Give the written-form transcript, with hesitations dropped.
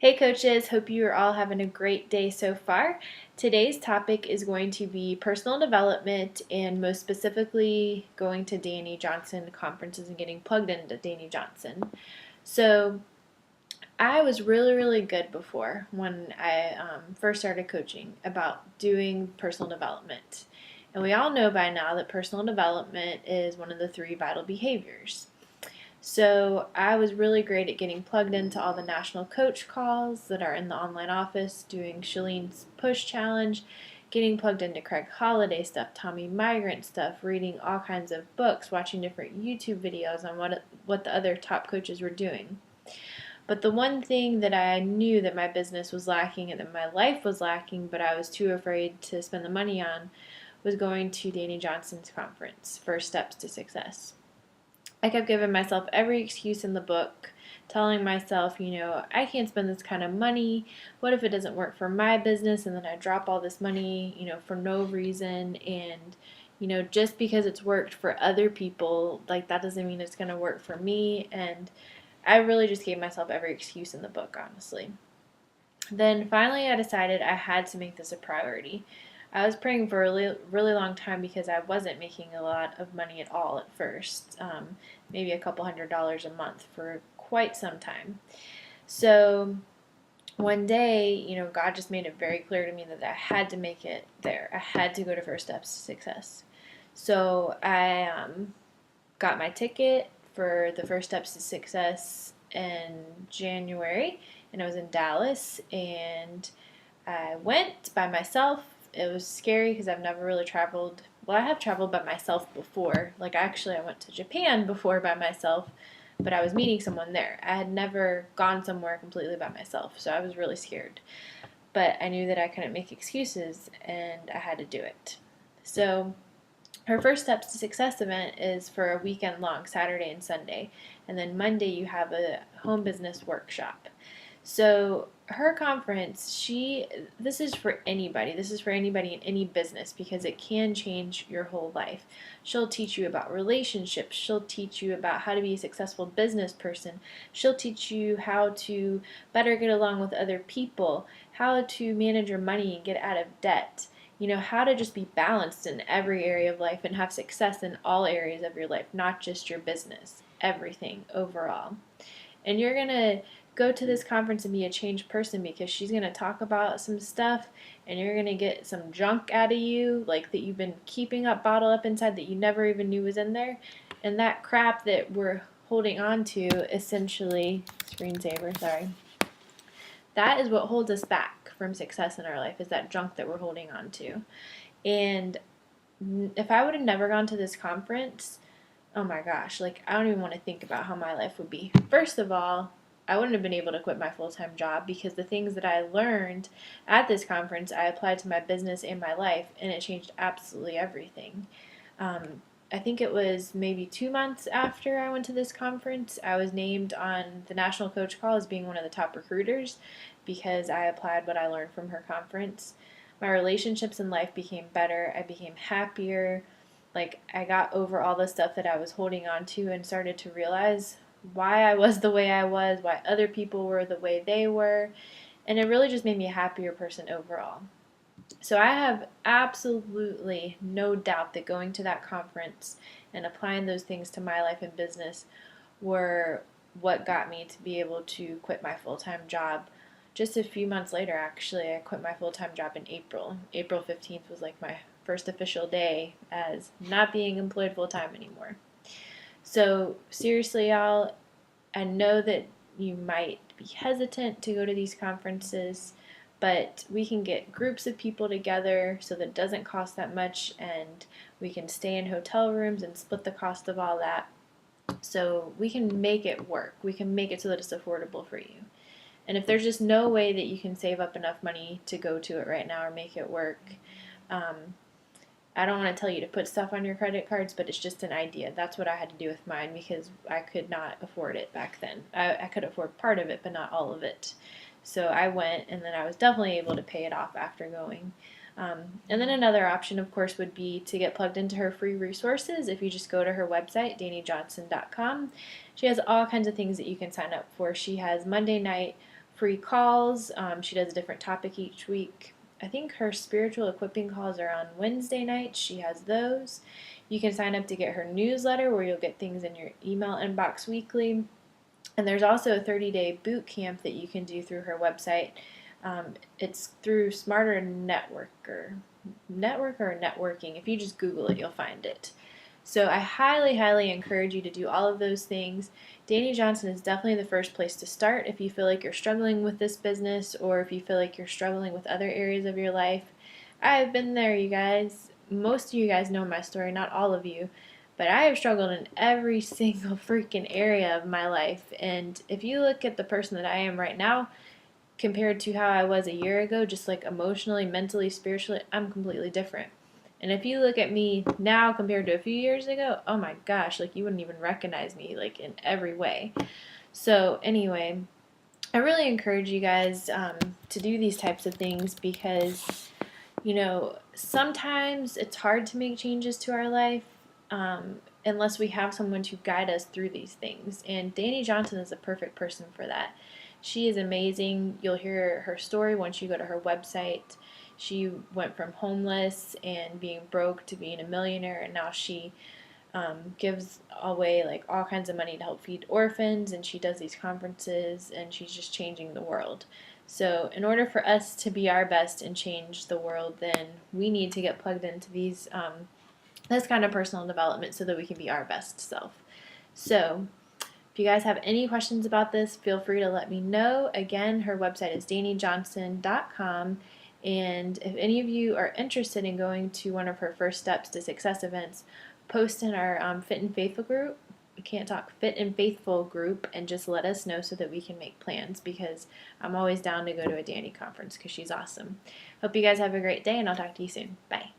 Hey coaches, hope you are all having a great day so far. Today's topic is going to be personal development and most specifically going to Dani Johnson conferences and getting plugged into Dani Johnson. So I was really good before when I first started coaching about doing personal development. And we all know by now that personal development is one of the 3 vital behaviors. So I was really great at getting plugged into all the national coach calls that are in the online office, doing Shalene's push challenge, getting plugged into Craig Holiday stuff, Tommy Migrant stuff, reading all kinds of books, watching different YouTube videos on what the other top coaches were doing. But the one thing that I knew that my business was lacking and that my life was lacking, but I was too afraid to spend the money on, was going to Dani Johnson's conference, First Steps to Success. I kept giving myself every excuse in the book, telling myself, I can't spend this kind of money. What if it doesn't work for my business? And then I drop all this money, for no reason. And, just because it's worked for other people, like that doesn't mean it's going to work for me. And I really just gave myself every excuse in the book, honestly. Then finally I decided I had to make this a priority. I was praying for a really long time because I wasn't making a lot of money at all at first, maybe a couple $100s a month for quite some time. So one day, God just made it very clear to me that I had to make it there. I had to go to First Steps to Success. So I got my ticket for the First Steps to Success in January, and I was in Dallas, and I went by myself. It was scary because I've never really traveled. Well, I have traveled by myself before. I went to Japan before by myself, but I was meeting someone there. I had never gone somewhere completely by myself, so I was really scared. But I knew that I couldn't make excuses, and I had to do it. So her First Steps to Success event is for a weekend long, Saturday and Sunday. And then Monday you have a home business workshop. So her conference, this is for anybody. This is for anybody in any business because it can change your whole life. She'll teach you about relationships. She'll teach you about how to be a successful business person. She'll teach you how to better get along with other people, how to manage your money and get out of debt. How to just be balanced in every area of life and have success in all areas of your life, not just your business, everything overall. And you're going to go to this conference and be a changed person because she's going to talk about some stuff and you're going to get some junk out of you, like that you've been keeping up, bottled up inside that you never even knew was in there. And that crap that we're holding on to, essentially, screensaver, sorry. That is what holds us back from success in our life, is that junk that we're holding on to. And if I would have never gone to this conference, oh my gosh, I don't even want to think about how my life would be. First of all, I wouldn't have been able to quit my full-time job because the things that I learned at this conference, I applied to my business and my life, and it changed absolutely everything. I think it was maybe 2 months after I went to this conference, I was named on the National Coach Call as being one of the top recruiters because I applied what I learned from her conference. My relationships in life became better. I became happier. I got over all the stuff that I was holding on to and started to realize why I was the way I was, why other people were the way they were, and it really just made me a happier person overall. So I have absolutely no doubt that going to that conference and applying those things to my life and business were what got me to be able to quit my full-time job. Just a few months later, actually, I quit my full-time job in April. April 15th was my first official day as not being employed full-time anymore. So seriously, y'all, I know that you might be hesitant to go to these conferences, but we can get groups of people together so that it doesn't cost that much, and we can stay in hotel rooms and split the cost of all that. So we can make it work. We can make it so that it's affordable for you. And if there's just no way that you can save up enough money to go to it right now or make it work, I don't want to tell you to put stuff on your credit cards, but it's just an idea. That's what I had to do with mine because I could not afford it back then. I could afford part of it, but not all of it. So I went, and then I was definitely able to pay it off after going. And then another option, of course, would be to get plugged into her free resources. If you just go to her website, DaniJohnson.com, she has all kinds of things that you can sign up for. She has Monday night free calls. She does a different topic each week. I think her spiritual equipping calls are on Wednesday nights. She has those. You can sign up to get her newsletter where you'll get things in your email inbox weekly. And there's also a 30-day boot camp that you can do through her website. It's through Smarter Networking. If you just Google it, you'll find it. So I highly, highly encourage you to do all of those things. Dani Johnson is definitely the first place to start if you feel like you're struggling with this business or if you feel like you're struggling with other areas of your life. I've been there, you guys. Most of you guys know my story, not all of you. But I have struggled in every single freaking area of my life. And if you look at the person that I am right now, compared to how I was a year ago, just like emotionally, mentally, spiritually, I'm completely different. And if you look at me now compared to a few years ago, oh my gosh, like you wouldn't even recognize me, like in every way. So anyway, I really encourage you guys to do these types of things because, sometimes it's hard to make changes to our life unless we have someone to guide us through these things. And Dani Johnson is a perfect person for that. She is amazing. You'll hear her story once you go to her website. She went from homeless and being broke to being a millionaire, and now she gives away like all kinds of money to help feed orphans, and she does these conferences, and she's just changing the world. So in order for us to be our best and change the world, then we need to get plugged into this kind of personal development so that we can be our best self. So if you guys have any questions about this, feel free to let me know. Again, her website is danijohnson.com. And if any of you are interested in going to one of her First Steps to Success events, post in our Fit and Faithful group. We can't talk Fit and Faithful group, and just let us know so that we can make plans, because I'm always down to go to a Dani conference because she's awesome. Hope you guys have a great day, and I'll talk to you soon. Bye.